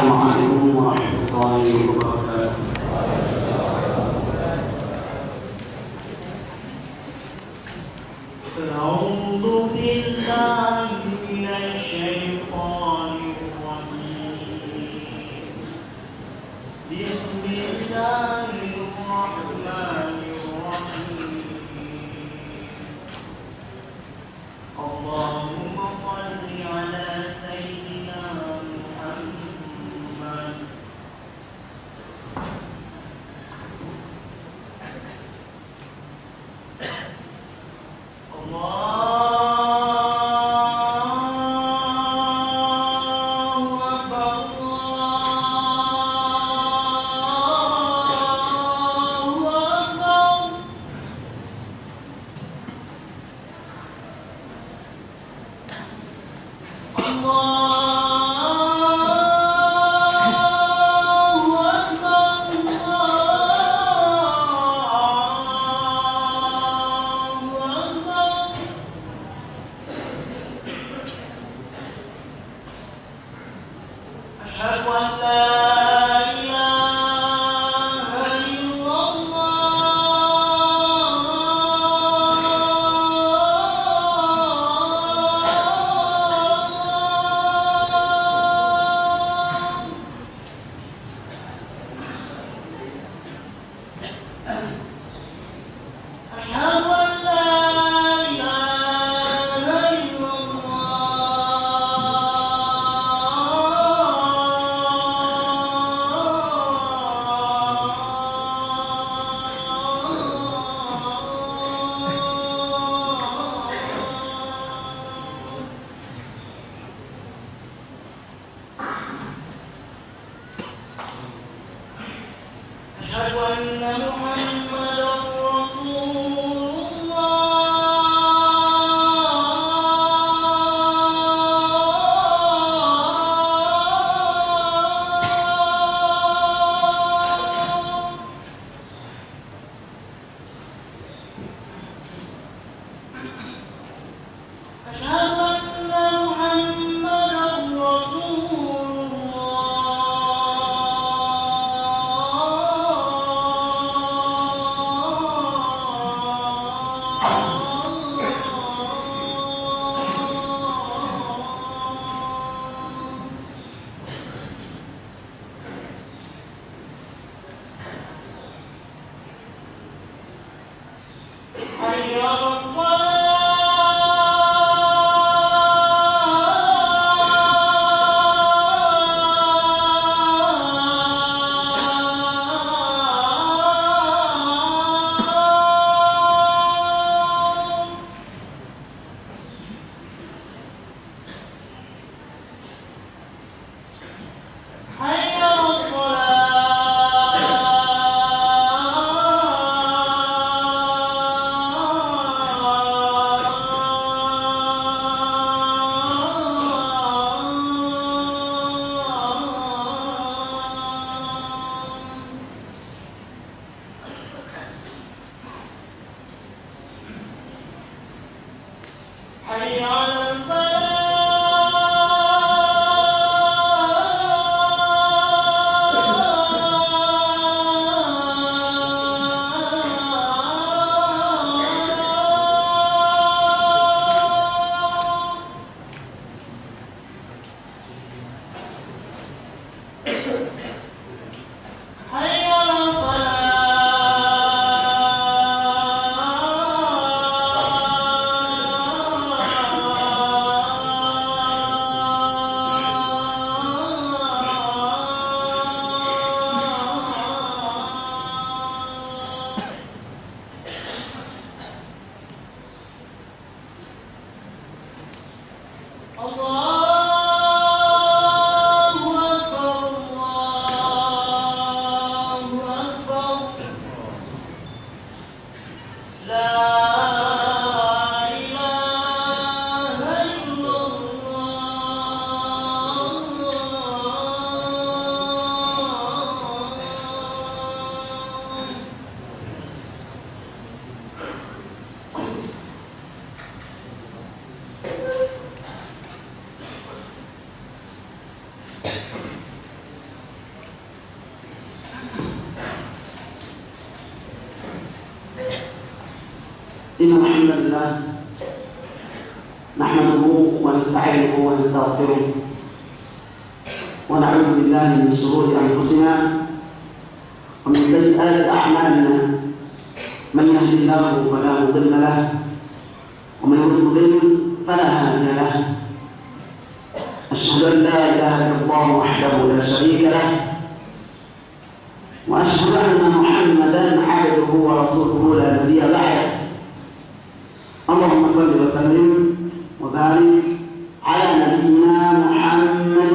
السلام عليكم ورحمة الله وبركاته. أعوذ بالله من الشيطان الرجيم. بسم الله الرحمن الرحيم. اللهم صل على سيدنا محمد. أشهد أن لا إله إلا الله. إن الحمد لله نحمده ونستعينه ونستغفره ونعوذ بالله من شرور أنفسنا ومن سيئات أعمالنا من يهد الله فلا مضل له ومن يضلل فلا هادي له أشهد أن لا إله إلا الله وحده لا شريك له وأشهد أن محمدا عبده ورسوله لا نبي بعده اللهم صل وسلم وبارك على نبينا محمد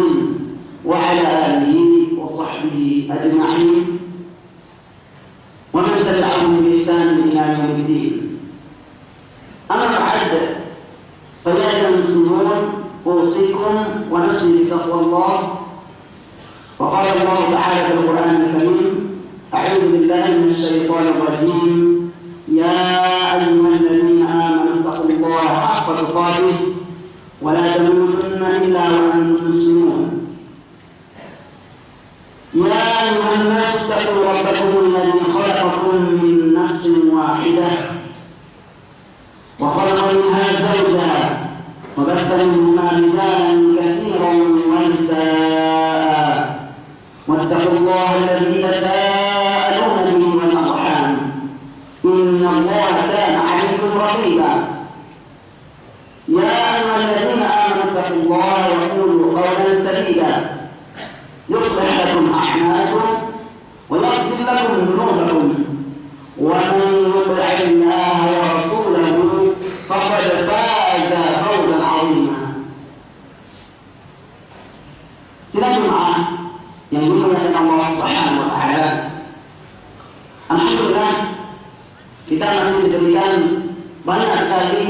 وعلى آله وصحبه أجمعين ومن تبعهم بإحسان إلى يوم الدين. أما بعد فيا أيها المسلمون أوصيكم ونفسي بتقوى الله. وقال الله تعالى في القرآن الكريم: أعوذ بالله من الشيطان الرجيم يا أيها الذين آمنوا اتقوا الله حق تقاته ولا تموتن إلا وأنتم مسلمون. يا أيها الناس اتقوا ربكم الذي خلقكم من نفس واحدة وخلق منها زوجها وبث منهما رجالا كثيرا ونساء واتقوا الله الذي تساءلون به والأرحام إن الله كان عليكم رقيبا. يا أيها الذين آمنوا اتقوا الله وقولوا قولا سديدا يصلح لكم أعمالكم ويغفر لكم ذنوبكم ومن يطع الله ورسوله فقد فاز فوزا عظيما. Sidang Jumat yang dimuliakan Allah Subhanahu wa taala. Alhamdulillah kita masih diberikan banyak sekali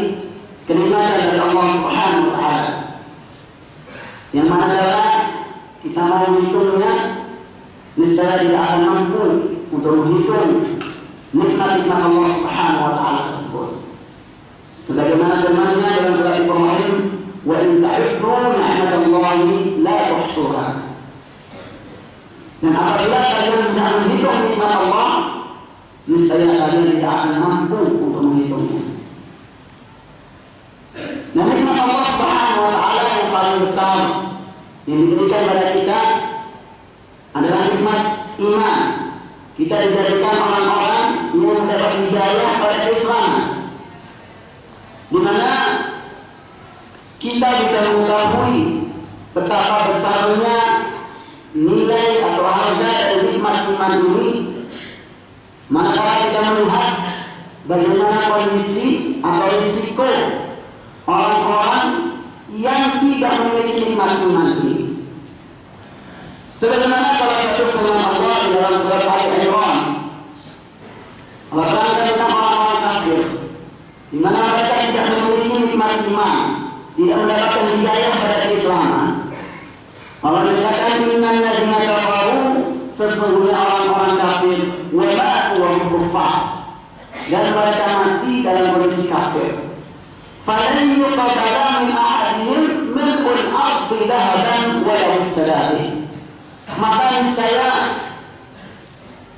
kenikmatan dari Allah Subhanahu wa taala. Yang mana adalah kita mau menghitungnya, niscaya tidak akan mampu untuk menghitung nikmat-nikmat Allah Subhanahu wa taala tersebut. Sebagaimana firman-Nya dalam surat Ibrahim, "Wa in ta'uddu ni'matallahi la tuhsuha." Dan apabila kalian tidak menghitung nikmat Allah, niscaya kalian tidak akan mampu untuk menghitungnya. Dan nikmat Allah Subhanahu wa taala yang paling besar yang diberikan pada kita adalah nikmat iman. Kita dijadikan orang-orang yang mendapat hidayah pada keislaman, di mana kita bisa mengetahui betapa besarnya nilai atau harga dari nikmat iman ini manakala kita melihat bagaimana kondisi atau risiko orang-orang yang tidak memiliki nikmat iman ini. Sebagaimana salah satu firman Allah di dalam surat Al-Imran, Allah Taala tentang orang-orang kafir, di mana mereka tidak memiliki nikmat iman, tidak mendapatkan hidayah pada keislaman. Allah menyatakan minan ladzina kafaru, sesungguhnya orang-orang kafir, wa matu wa hum kuffar, dan mereka mati dalam kondisi kafir. Falan yuqbala min ahadihim milkul ardi dhahaban wa law iftada bih. Maka niscaya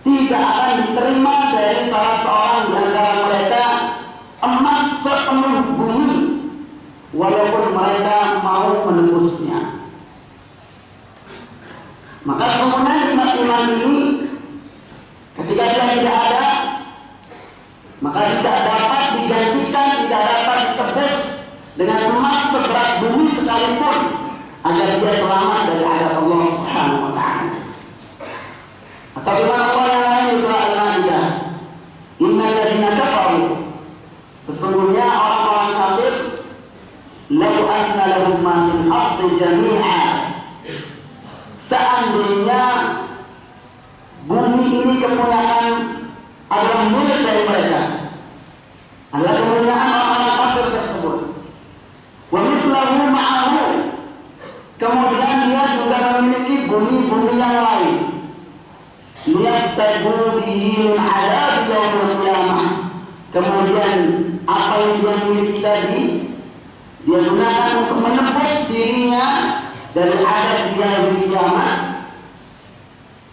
tidak akan diterima dari salah seorang di antara mereka emas sepenuh bumi walaupun mereka mau menembusnya. Maka semuanya nikmat iman ini ketika dia tidak ada, maka tidak dapat digantikan, tidak dapat ditebus dengan emas seberat bumi sekalipun agar dia selamat dari azab Allah Subhanahu wa taala. Atau firman Allah yang lain di surah Al-Maidah, "Innal ladzina kafaru", sesungguhnya orang-orang kafir, "law anna lahum ma fil ardi jami'a", seandainya bumi ini kepunyaan adalah milik dari mereka, adalah kepunyaan orang-orang kafir tersebut. Wa mithlahu ma'ahu, kemudian dia juga memiliki bumi-bumi yang lain. Liyaftadu bihi min adab yaumil qiyamah. Kemudian apa yang dia miliki tadi dia gunakan untuk menebus dirinya dari adab di yaumil qiyamah.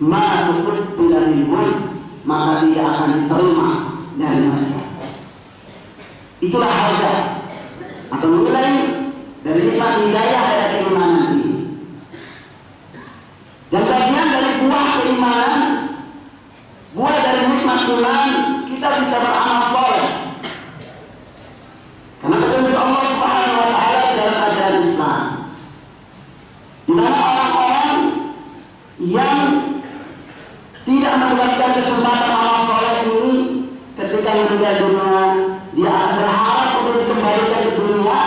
Ma tuqbila minhum, maka dia akan diterima dari mereka. Itulah harga atau nilai dari nikmat hidayah pada keimanan ini. Dan bagian dari buah keimanan, buah dari nikmat iman, kita bisa beramal soleh. Karena petunjuk Allah Subhanahu wa taala dalam ajaran Islam, di mana orang-orang yang tidak mendapatkan kesempatan amal soleh ini ketika meninggal dunia, dia akan berharap untuk dikembalikan ke dunia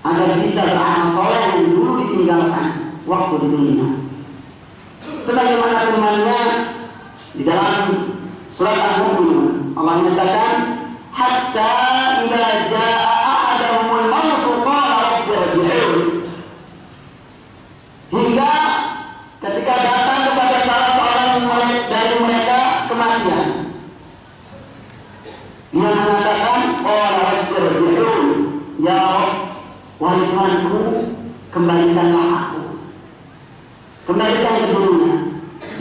agar bisa beramal soleh yang dulu ditinggalkan waktu di dunia. Sebagaimana firman-Nya di dalam surat Al-Mu'minun, Allah menyatakan, hatta idza jaa ahadahumul maut qala rabbi irji'un. Hingga ketika datang kepada salah seorang dari mereka kematian, dia mengatakan, qala rabbi irji'un, ya Rabb, wahai Tuhanku, kembalikanlah aku, kembalikan ke dunia,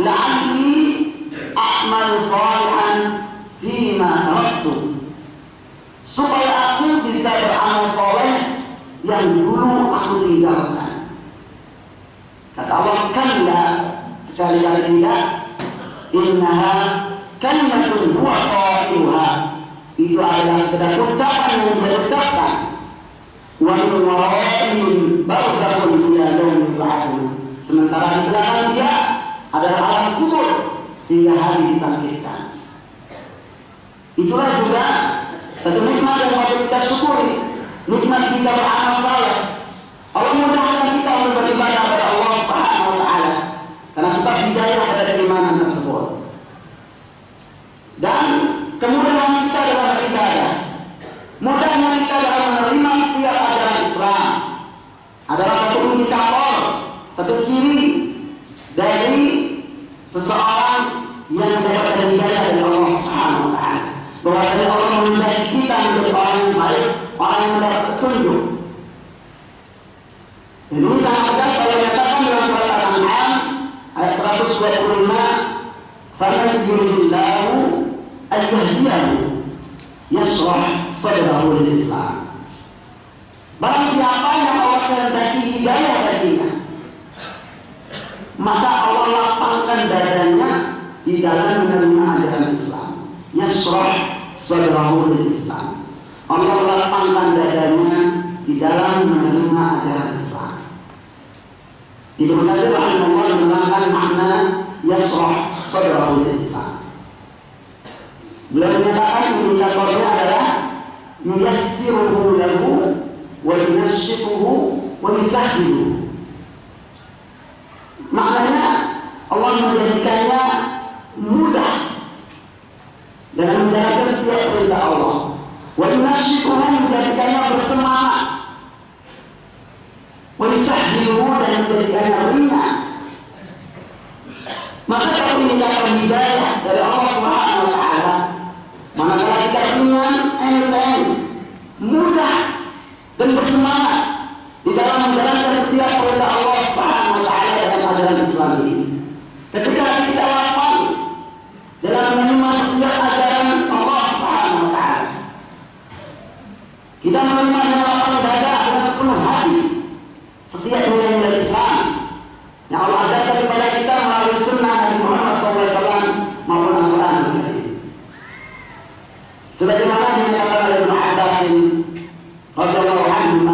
la'alli a'malu shalihan fima taraktu, supaya aku bisa beramal soleh yang dulu aku tinggalkan. Kata Allah, kalla, sekali-kali tidak, innaha kalimatun huwa qailuha, itu adalah sekedar ucapan yang dia ucapkan, wa min waraihim barzakhun ila yaumil ba'ats, sementara di belakang dia adalah alam kubur hingga hari dibangkitkan. Itulah juga satu nikmat yang wajib kita syukuri, nikmat bisa beramal saleh. Allah mudahkan kita untuk beribadah kepada Allah Subhanahu wa taala karena sebab hidayah pada keimanan tersebut. Dan kemudahan kita dalam beribadah, mudahnya kita dalam menerima setiap ajaran Islam adalah satu indikator, satu ciri dari seseorang yang mendapatkan hidayah dari Allah Subhanahu wa taala. Bahwasanya Allah menghendaki kita menjadi orang yang baik, orang yang mendapat petunjuk. Dan ini sangat tegas Allah nyatakan dalam surat Al-An'am ayat 125, "Faman yuridillahu an yahdiyahu yashrah sadrahu lil Islam." Barang siapa yang Allah kehendaki hidayah baginya, maka Allah lapangkan dadanya di dalam menerima ajaran Islam. Yashrah sadrahu lil Islam. Allah lapangkan dadanya di dalam menerima ajaran Islam. Ibnu Katsir rahimahullah menerangkan makna yashrah sadrahu lil Islam. Beliau menyatakan indikatornya adalah yuyassiruhu lahu wa yunasshiquhu wa yusahhiluhu. Maknanya Allah menjadikannya mudah dalam menjalankan setiap perintah Allah. Wa yunasshiquhu, menjadikannya bersemangat. Wa yusahhiluhu, dan menjadikannya ringan. Maka satu indikator hidayah dari Allah Subhanahu wa taala, manakala kita ringan, enteng, mudah dan bersemangat di dalam menjalankan setiap perintah Allah Subhanahu wa taala dalam ajaran Islam ini. Ketika hati kita lapang dalam menerima setiap ajaran Allah Subhanahu wa taala, kita menerima dengan lapang dada, dengan sepenuh hati setiap nilai-nilai Islam yang Allah ajarkan kepada kita melalui sunnah Nabi Muhammad SAW maupun Al-Quran. Sebagaimana dinyatakan oleh Ibnu Abbas radhiyallahu anhu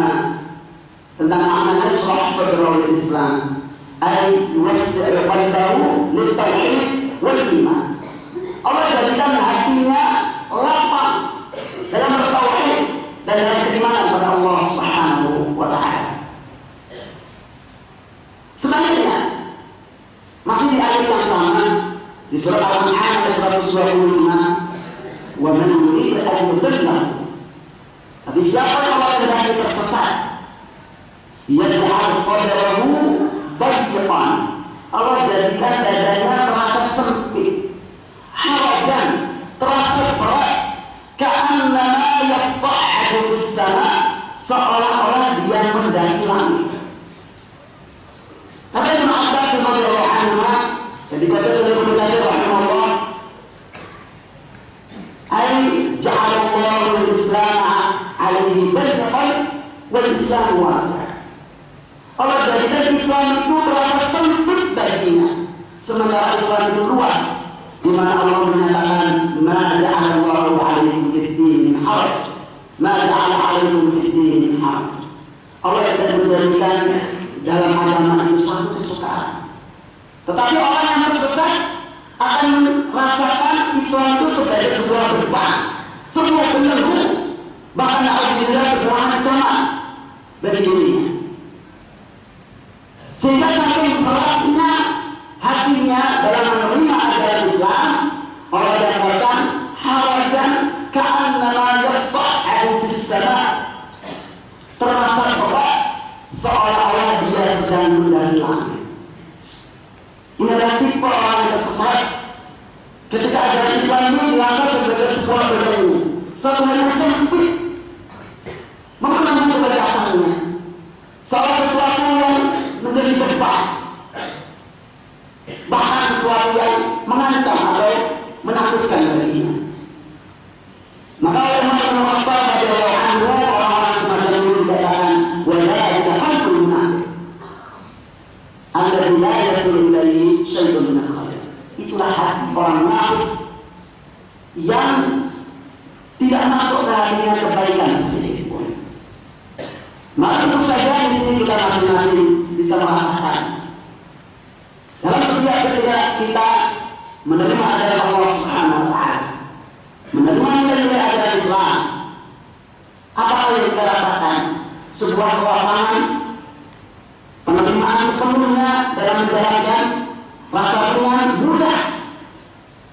tentang makna yashrah sadrahu lil Islam, ay yuwassi'u qalbahu lit tauhid wal iman. Allah jadikan hatinya lapang dalam bertauhid dan dalam keimanan pada Allah Subhanahu wa taala. Sebaliknya, masih di ayat yang sama di surat Al-An'am ayat 125, wa man yurid an yudillahu, tapi siapa yang Allah kehendaki tersesat, yaj'al sadrahu dayyqan, Allah jadikan dadanya terasa sempit, harajan, terasa berat, ka'annama yas'adu fis sama', seolah-olah dia mendaki langit. Kata Ibnu Abbas radhiyallahu anhu, jadi kata Ibnu Katsir rahimahullah, ay ja'alallahu al-Islam Islam wasi'ah. Allah jadikan Islam itu terasa sempit baginya, sementara Islam itu luas, di mana Allah menyatakan ma ja'alallahu 'alaikum fid-din min haraj, ma ja'ala 'alaikum fid-din min haraj. Allah tidak menjadikan dalam agama itu suatu kesukaan. Tetapi orang yang tersesat akan merasakan Islam itu sebagai sebuah beban, sebuah belenggu, bahkan alhamdulillah sebuah ancaman bagi dirinya. Sehingga saking beratnya hatinya dalam menerima ajaran Islam, Allah dikatakan harajan ka'annama yas'adu fis sama', terasa berat seolah-olah dia sedang mendaki langit. Ini adalah tipe orang yang tersesat ketika ajaran Islam ini dirasa sebagai sebuah belenggu, satu hal yang sempit, mengenang ketegasannya, salah sesuatu yang menjadi beban, bahkan sesuatu yang mengancam atau menakutkan baginya. Maka oleh Umar bin Khattab radhiyallahu anhu, orang-orang semacam ini dikatakan walaika qalbul munafiq alladzi la yasilu ilaihi syai'un min al-khair. Itulah hati orang munafik yang tidak masuk ke hatinya kebaikan sedikit pun. Maka tentu saja di sini kita masing-masing bisa merasakan dalam setiap ketika kita menerima ajaran Allah Subhanahu wa taala, menerima nilai ajaran Islam, apakah yang kita rasakan? Sebuah kelapangan, penerimaan sepenuhnya dalam menjalankan, rasa ringan, mudah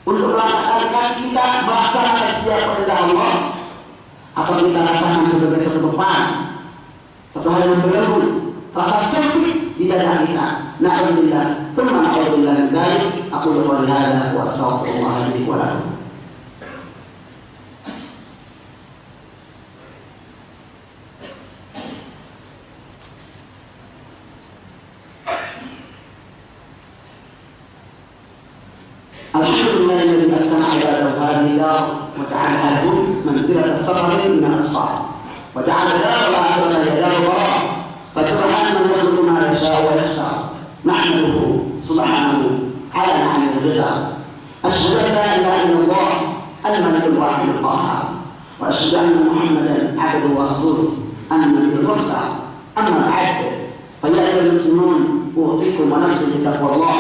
untuk melangkahkan kaki kita melaksanakan setiap perintah Allah, atau kita rasakan sebagai satu beban, satu hal yang belenggu, rasa sempit di dada kita. Na'udzubillah, tsumma na'udzubillah min dzalik. Aqulu qouli hadza wa astaghfirullah li wa lakum. Alhamdulillah alladzi askana ibadahu hadhihi dar wa ja'ala lahum manzilata as-sabr min al-asfar wa ja'ala dar al-akhirata hiya dar al-qarar. فسبحان من يخلق ما يشاء ويختار. نحمده سبحانه على نعم الرضا. أشهد أن لا إله إلا الله الملك الواحد القهار، وأشهد أن محمدا عبده ورسوله النبي المختار. أما بعد، فيا أيها المسلمون أوصيكم ونفسي بتقوى الله.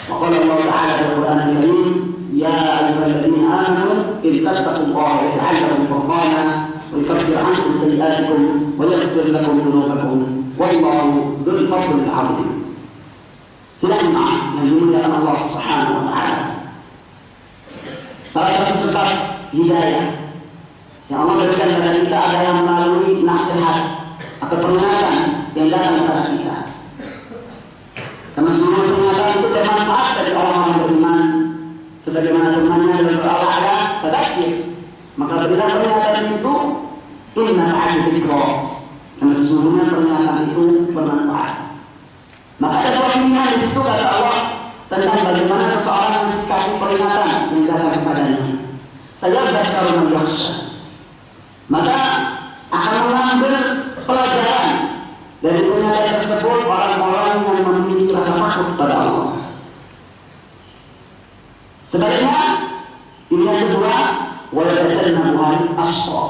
وقال الله تعالى في القرآن الكريم يا أيها الذين آمنوا إن تتقوا الله يجعل لكم فرقانا ويكفر عنكم سيئاتكم ويغفر لكم ذنوبكم والله ذو الفضل العظيم. Silakan yang dimuliakan Allah Subhanahu wa taala. Salah satu sebab hidayah yang Allah berikan kepada kita adalah melalui nasihat atau peringatan yang datang kepada kita. Karena semua peringatan itu bermanfaat bagi orang-orang beriman, sebagaimana firman-Nya dalam surah Al-A'la, "Fadzakir." Maka berikan peringatan itu inna na'al dzikra, karena sesungguhnya peringatan itu bermanfaat. Maka ada dua pilihan di situ kata Allah tentang bagaimana seseorang mensikapi peringatan yang datang kepadanya. Saya dzakkaru man yakhsha, maka akan mengambil pelajaran dari peringatan tersebut orang-orang yang memiliki rasa takut pada Allah. Sebaliknya, pilihan kedua wa yajannabuhal ashqa,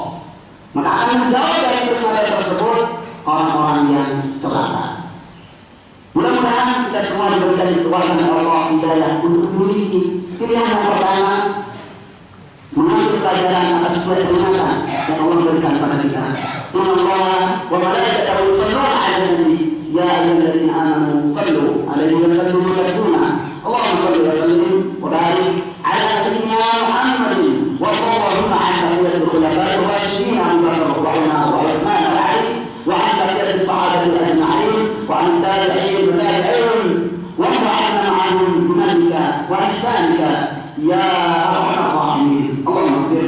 maka akan menjauh dari peringatan tersebut orang-orang yang celaka. Mudah-mudahan kita semua diberikan kekuatan Allah hidayah untuk memiliki pilihan yang pertama, mengambil pelajaran atas sebuah peringatan yang Allah berikan pada kita. Inna Allah wa malaikatahu yusholluna 'alan nabi ya ayyuhalladzina amanu shallu 'alaihi wa sallimu taslima. Allahumma shalli wa sallim wa barik 'ala nabiyyina Muhammadin wa Allahumma 'ala baqiyyatil khulafa'ir rasyidin Abu Bakar wa Umar wa Uthman wa Ali wa 'ala baqiyyatis sahabati ajma'in wa 'ala tabi'in wa tabi'ihim wa 'ala ma'ahum bimannika wa ihsanika ya arhamar rahimin. اللهم اغفر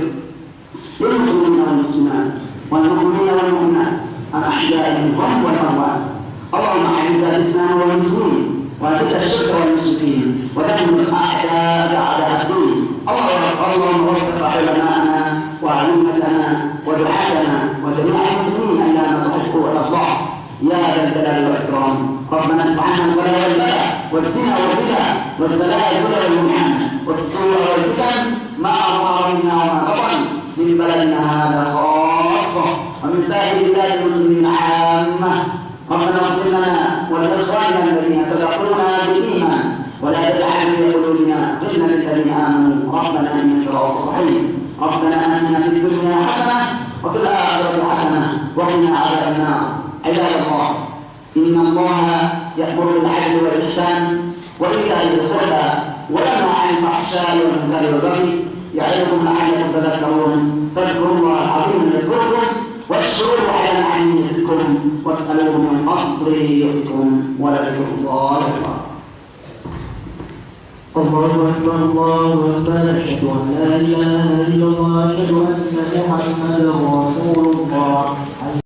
للمسلمين والمسلمات والمؤمنين والمؤمنات الأحياء منهم والأموات. اللهم أعز الإسلام والمسلمين وأذل الشرك والمشركين ودمر أعداء أعداء الدين. اللهم وفق علماءنا وأئمتنا ودعاتنا وجميع المسلمين إلى ما تحب وترضى. ربنا ادفع عنا البلاء والبلاء والزنا والبدع والزلازل والمحن والسوء والفتن ما ظهر منها وما بطن من بلدنا هذا خاصة ومن سائر بلاد المسلمين عامة. ربنا اغفر لنا ولإخواننا الذين سبقونا بالإيمان ولا تجعل في قلوبنا غلا للذين آمنوا ربنا إنك رؤوف رحيم. ربنا آتنا في الدنيا حسنة وفي الآخرة حسنة وقنا عذاب النار. عباد الله، إن الله يأمر بالعدل والإحسان وإيتاء ذي القربى وينهى عن الفحشاء والمنكر والبغي يعظكم لعلكم تذكرون. فاذكروا الله العظيم يذكركم واشكروه على نعمه يزدكم واسألوه من فضله يؤتكم ولذكر الله أكبر. الله أكبر الله أكبر أشهد أن لا إله إلا الله أشهد أن محمدا رسول الله.